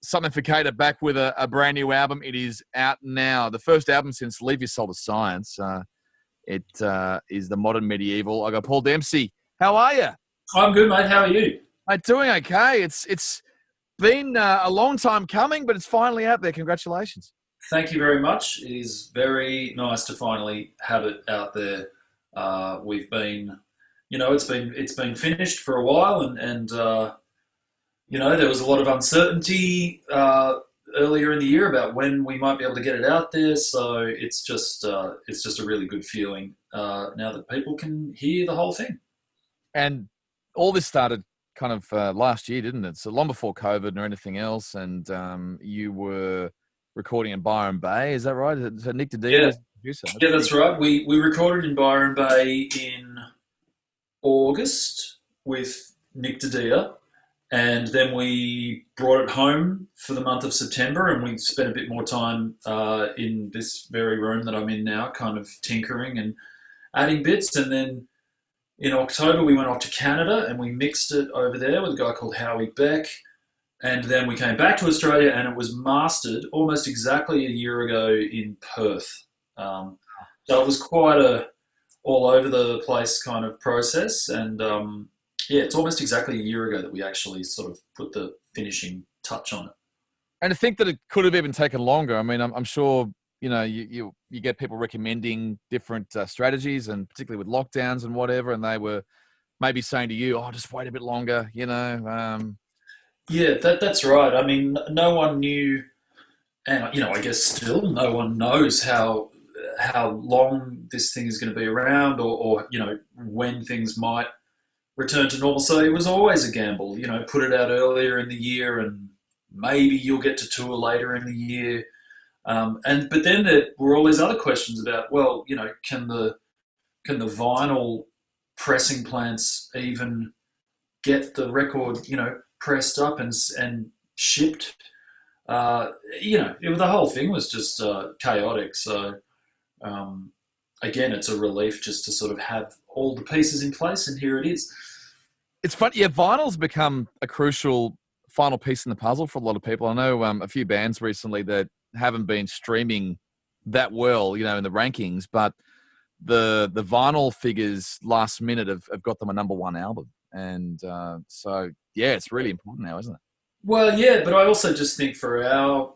Something for Kate back with a brand new album. It is out now. The first album since Leave Your Soul to Science. It is the modern medieval. I got Paul Dempsey. How are you? I'm good, mate. How are you? I'm doing okay. It's been a long time coming, but it's finally out there. Congratulations. Thank you very much. It is very nice to finally have it out there. We've been, it's been finished for a while, and there was a lot of uncertainty earlier in the year about when we might be able to get it out there. So it's just a really good feeling now that people can hear the whole thing. And all this started kind of last year, didn't it? So long before COVID or anything else. And you were recording in Byron Bay, is that right? So Nick Dedita was the producer. Yeah, that's right. We recorded in Byron Bay in August with Nick Dedita, and then we brought it home for the month of September, and we spent a bit more time in this very room that I'm in now, kind of tinkering and adding bits. And then in October, we went off to Canada and we mixed it over there with a guy called Howie Beck. And then we came back to Australia and it was mastered almost exactly a year ago in Perth. So it was quite a all over the place kind of process. And it's almost exactly a year ago that we actually sort of put the finishing touch on it. And to think that it could have even taken longer. I mean, I'm sure, you get people recommending different strategies, and particularly with lockdowns and whatever, and they were maybe saying to you, oh, just wait a bit longer, Yeah, that's right. I mean, no one knew, and I guess still no one knows how long this thing is going to be around, or when things might return to normal. So it was always a gamble. Put it out earlier in the year, and maybe you'll get to tour later in the year. But then there were all these other questions about, well, can the vinyl pressing plants even get the record, pressed up and shipped? The whole thing was just chaotic. So again, it's a relief just to sort of have all the pieces in place, and here it is. It's funny, yeah. Vinyl's become a crucial final piece in the puzzle for a lot of people. I know a few bands recently that haven't been streaming that well, in the rankings, but the vinyl figures last minute have got them a number one album. And so, yeah, it's really important now, isn't it? Well, yeah, but I also just think for our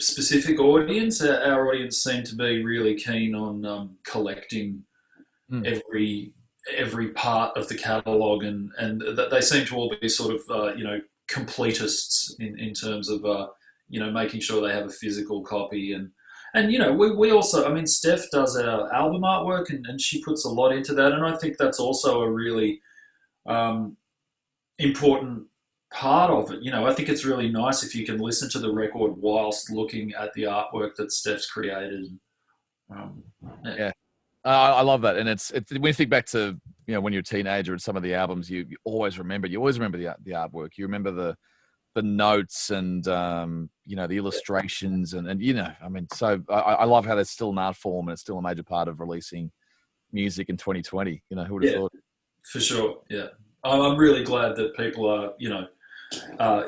specific audience, our audience seem to be really keen on collecting every part of the catalogue, and they seem to all be sort of completists in terms of making sure they have a physical copy. And we also, I mean, Steph does our album artwork, and she puts a lot into that, and I think that's also a really important part of it. I think it's really nice if you can listen to the record whilst looking at the artwork that Steph's created. Yeah. I love that. And it's when you think back to, when you're a teenager and some of the albums, you always remember the artwork. You remember the notes and, the illustrations and I mean, so I love how there's still an art form, and it's still a major part of releasing music in 2020. Who would have thought? For sure. Yeah. I'm really glad that people are,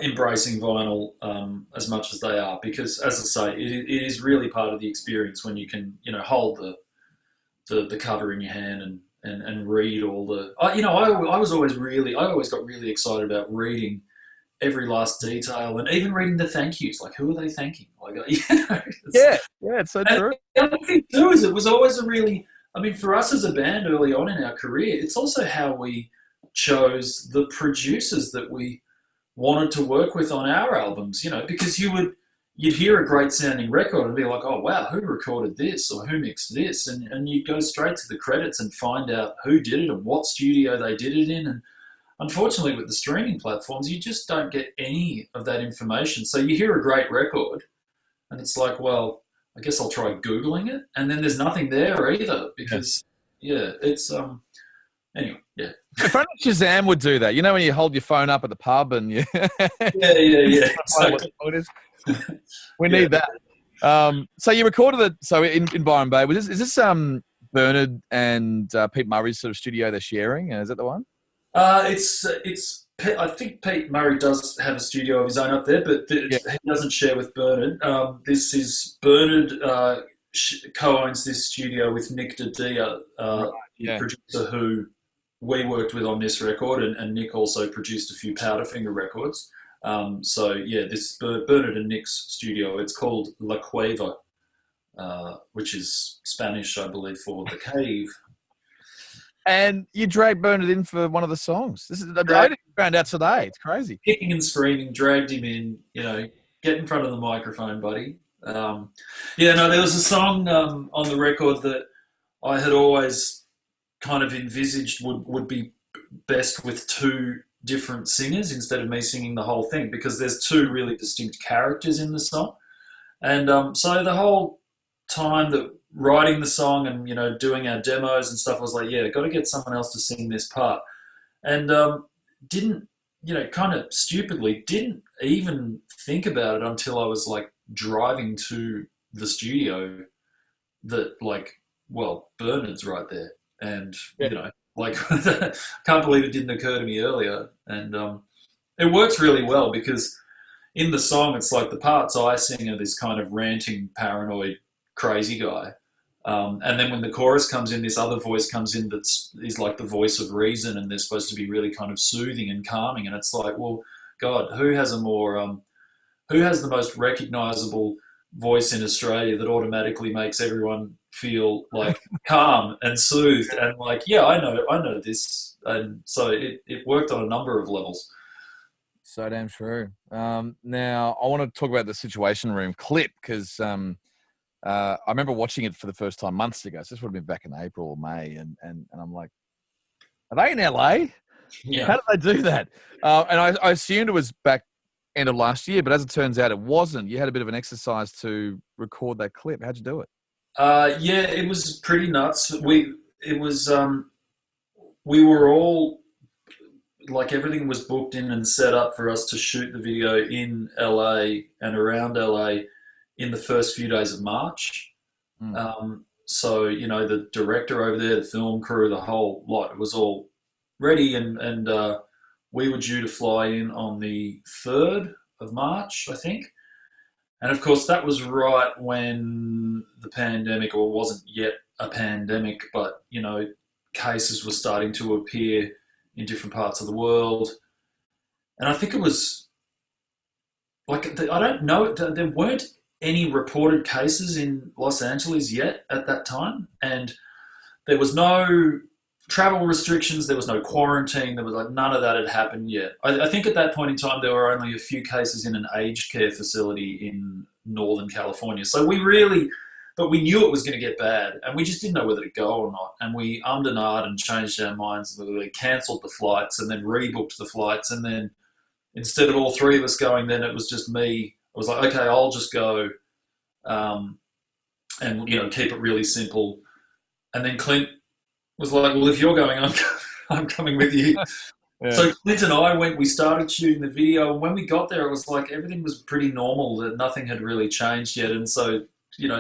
embracing vinyl as much as they are, because, as I say, it is really part of the experience when you can, hold the cover in your hand and read all the. I always got really excited about reading every last detail, and even reading the thank yous. Like, who are they thanking? Like, it's so true. The other thing too is it was always for us as a band early on in our career, it's also how we chose the producers that we wanted to work with on our albums, because you'd hear a great sounding record and be like, oh wow, who recorded this or who mixed this? And you'd go straight to the credits and find out who did it and what studio they did it in. And unfortunately with the streaming platforms, you just don't get any of that information. So you hear a great record and it's like, well, I guess I'll try Googling it. And then there's nothing there either, because it's anyway, yeah. If only Shazam would do that. When you hold your phone up at the pub and you... yeah. Exactly. We need that. So you recorded it in Byron Bay. Is this Bernard and Pete Murray's sort of studio they're sharing? Is that the one? It's I think Pete Murray does have a studio of his own up there, but Yeah. he doesn't share with Bernard. This is Bernard co-owns this studio with Nick Didia, Right. the Yeah. producer who we worked with on this record, and Nick also produced a few Powderfinger records. So yeah, this Bernard and Nick's studio. It's called La Cueva, which is Spanish, I believe, for the cave. And you dragged Bernard in for one of the songs. This is I only found out today. It's crazy. Kicking and screaming, dragged him in. Get in front of the microphone, buddy. Yeah, no, there was a song on the record that I had always kind of envisaged would be best with two different singers instead of me singing the whole thing, because there's two really distinct characters in the song. And so the whole time that writing the song and doing our demos and stuff, I was like, yeah, got to get someone else to sing this part. And didn't kind of stupidly didn't even think about it until I was like driving to the studio, that like, well, Bernard's right there, and like can't believe it didn't occur to me earlier. And it works really well because in the song it's like the parts I sing are this kind of ranting, paranoid, crazy guy. And then when the chorus comes in, this other voice comes in is like the voice of reason, and they're supposed to be really kind of soothing and calming. And it's like, well, God, who has the most recognizable voice in Australia that automatically makes everyone feel like calm and soothed and like, yeah, I know this. And so it worked on a number of levels. So damn true. Now I want to talk about the Situation Room clip because I remember watching it for the first time months ago. So this would have been back in April or May, and I'm like, are they in LA? Yeah. How did they do that? And I assumed it was back end of last year, but as it turns out, it wasn't. You had a bit of an exercise to record that clip. How'd you do it? Yeah, it was pretty nuts. We were all like, everything was booked in and set up for us to shoot the video in LA and around LA in the first few days of March. So the director over there, the film crew, the whole lot, it was all ready, and we were due to fly in on the 3rd of March, I think. And of course, that was right when the pandemic, or wasn't yet a pandemic, but cases were starting to appear in different parts of the world. And I think it was like, I don't know, there weren't any reported cases in Los Angeles yet at that time, and there was no travel restrictions, there was no quarantine, there was like none of that had happened yet. I think at that point in time there were only a few cases in an aged care facility in Northern California. So we knew it was going to get bad, and we just didn't know whether to go or not. And we ummed and ahed and changed our minds. We cancelled the flights and then rebooked the flights, and then instead of all three of us going, then it was just me. I was like, okay, I'll just go, and keep it really simple. And then Clint was like, well, if you're going, I'm coming with you. Yeah. So Clint and I we started shooting the video, and when we got there, it was like everything was pretty normal, that nothing had really changed yet. And so,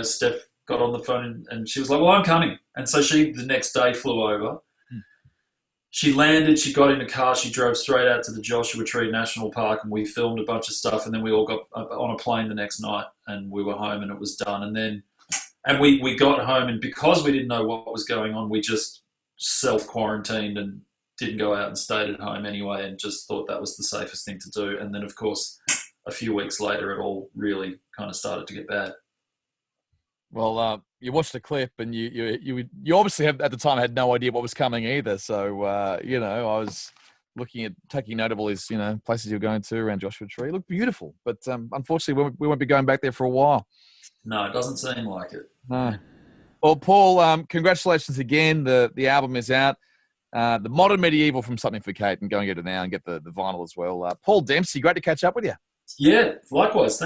Steph got on the phone and she was like, well, I'm coming. And so she, the next day, flew over. She landed, she got in a car, she drove straight out to the Joshua Tree National Park, and we filmed a bunch of stuff, and then we all got on a plane the next night, and we were home, and it was done. And we got home, and because we didn't know what was going on, we just self-quarantined and didn't go out and stayed at home anyway, and just thought that was the safest thing to do. And then, of course, a few weeks later, it all really kind of started to get bad. Well, you watched the clip, and you obviously at the time had no idea what was coming either. So I was looking at, taking note of all these places you're going to around Joshua Tree. It looked beautiful, but unfortunately we won't be going back there for a while. No, it doesn't seem like it. No. Well, Paul, congratulations again. The album is out. The Modern Medieval from Something for Kate, and go and get it now and get the vinyl as well. Paul Dempsey, great to catch up with you. Yeah, likewise.